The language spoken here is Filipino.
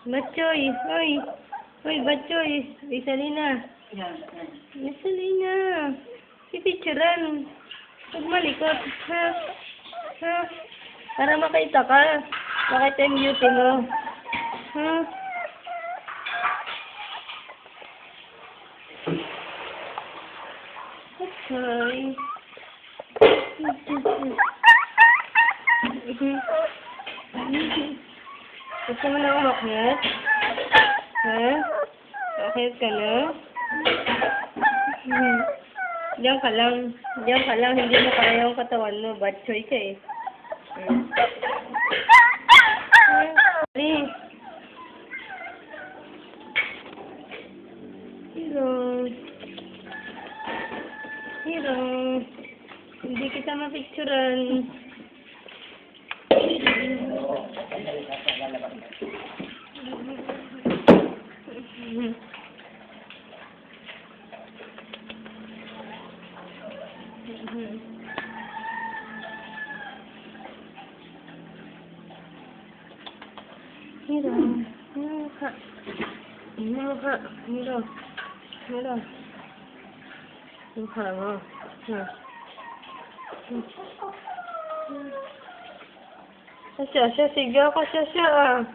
Batchoy. Hoy. Hoy, Batchoy. Isalina. Isalina. Pipicturan. Huwag malikot. Ha? Ha? Para makita ka. Makita yung beauty mo. Ha? Hi. Gusto mo na umakyat? Ha? Umakyat ka na? Diyan ka lang. Diyan ka lang. Hindi mo kaya yung katawan mo. Batchoy ka eh. Ali. Hero. Hero. Hindi kita mapicturan. Hero. Mukha. Mukha. Hero. Hero. Mukha mo. Kasya siya. Sigaw ka siya.